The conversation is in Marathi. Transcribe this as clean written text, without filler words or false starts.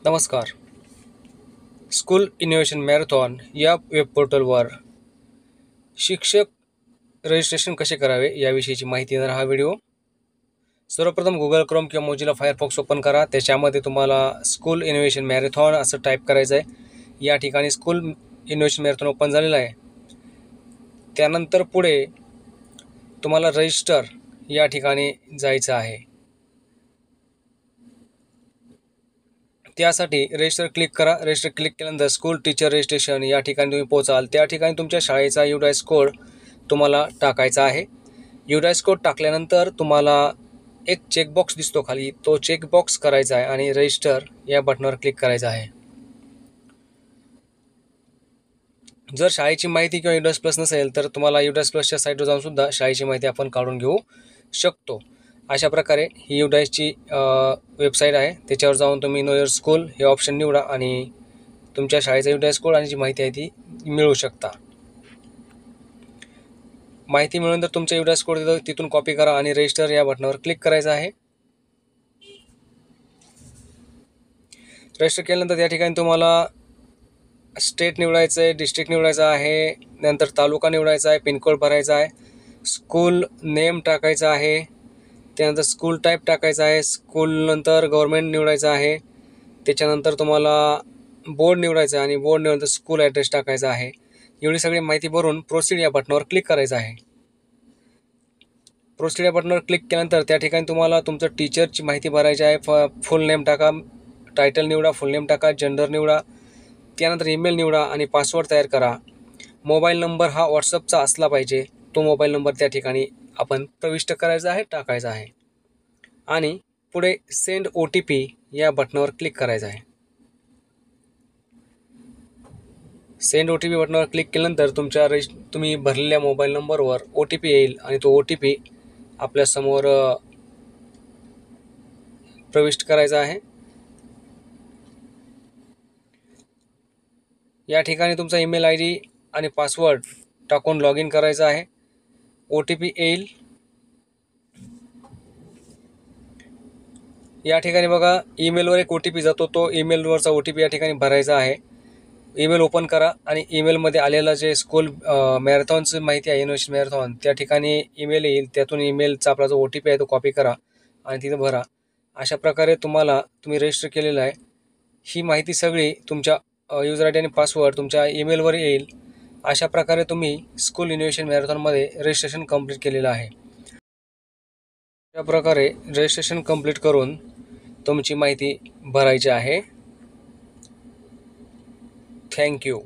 नमस्कार. स्कूल इनोव्हेशन मॅरेथॉन या वेब पोर्टलवर शिक्षक रजिस्ट्रेशन कसे करावे याविषयीची माहिती देणारा हा व्हिडिओ. सर्वप्रथम गुगल क्रोम किंवा मोझिला फायरफॉक्स ओपन करा. त्याच्यामध्ये तुम्हाला स्कूल इनोव्हेशन मॅरेथॉन असं टाईप करायचं आहे. या ठिकाणी स्कूल इनोव्हेशन मॅरेथॉन ओपन झालेलं आहे. त्यानंतर पुढे तुम्हाला रजिस्टर या ठिकाणी जायचं आहे. त्यासाठी रजिस्टर क्लिक करा. रजिस्टर क्लिक केल्यानंतर स्कूल टीचर रजिस्ट्रेशन या ठिकाणी तुम्ही पोहोचाल. त्या ठिकाणी तुमच्या शाळेचा UDIS कोड तुम्हाला टाकायचा आहे. UDIS कोड टाकल्यानंतर तुम्हाला एक चेकबॉक्स दिसतो खाली, तो चेकबॉक्स करायचा आहे आणि रजिस्टर या बटनावर क्लिक करायचं आहे. जर शाळेची माहिती किंवा UDIS प्लस नसेल तर तुम्हाला UDIS प्लसच्या साईटवर जाऊन सुद्धा शाळेची माहिती आपण काढून घेऊ शकतो. अशा प्रकारे ही UDISची वेबसाईट आहे. त्याच्यावर जाऊन तुम्ही नो युअर स्कूल हे ऑप्शन निवडा आणि तुमच्या शाळेचा UDIS कोड आणि जी माहिती आहे ती मिळवू शकता. माहिती मिळवल्यानंतर तुमचा UDIS कोड तिथून कॉपी करा आणि रजिस्टर या बटनावर क्लिक करायचं आहे. रजिस्टर केल्यानंतर या ठिकाणी तुम्हाला स्टेट निवडायचं आहे, डिस्ट्रिक्ट निवडायचं आहे, नंतर तालुका निवडायचा आहे, पिनकोड भरायचा आहे, स्कूल नेम टाकायचं आहे, त्यानंतर स्कूल टाईप टाकायचं आहे, स्कूल नंतर गव्हर्मेंट निवडायचं आहे, त्याच्यानंतर तुम्हाला बोर्ड निवडायचं आहे आणि बोर्ड निवडल्यानंतर स्कूल ॲड्रेस टाकायचा आहे. एवढी सगळी माहिती भरून प्रोसीड या बटनावर क्लिक करायचं आहे. प्रोसीड या बटनावर क्लिक केल्यानंतर त्या ठिकाणी तुम्हाला तुमचं टीचरची माहिती भरायची आहे. फुल नेम टाका, टायटल निवडा, फुल नेम टाका, जेंडर निवडा, त्यानंतर ईमेल निवडा आणि पासवर्ड तयार करा. मोबाईल नंबर हा व्हॉट्सअपचा असला पाहिजे. तो मोबाईल नंबर त्या ठिकाणी आपण प्रविष्ट करायचा आहे, टाकायचा आहे आणि पुढे सेंड OTP या बटनावर क्लिक करायचं आहे. सेंड OTP बटनावर क्लिक केल्यानंतर तुम्ही भरलेल्या मोबाईल नंबरवर OTP येईल आणि तो OTP आपल्यासमोर प्रविष्ट करायचा आहे. या ठिकाणी तुमचा ईमेल ID आणि पासवर्ड टाकून लॉग इन करायचं आहे. OTP येईल. या ठिकाणी बघा ईमेलवर एक OTP जातो, तो ईमेलवरचा OTP या ठिकाणी भरायचा आहे. ईमेल ओपन करा आणि ईमेलमध्ये आलेला जे स्कूल मॅरेथॉनची माहिती आहे, इनोव्हेशन मॅरेथॉन, त्या ठिकाणी ईमेल येईल. त्यातून ईमेलचा आपला जो OTP आहे तो कॉपी करा आणि तिथं भरा. अशा प्रकारे तुम्ही रजिस्टर केलेलं आहे. ही माहिती सगळी तुमच्या युजर ID आणि पासवर्ड तुमच्या ईमेलवर येईल. अशा प्रकारे तुम्ही स्कूल इनोव्हेशन मॅरेथॉनमध्ये रजिस्ट्रेशन कंप्लीट केलेलं आहे. अशा प्रकारे रजिस्ट्रेशन कंप्लीट करून तुमची माहिती भरायची आहे. थँक्यू.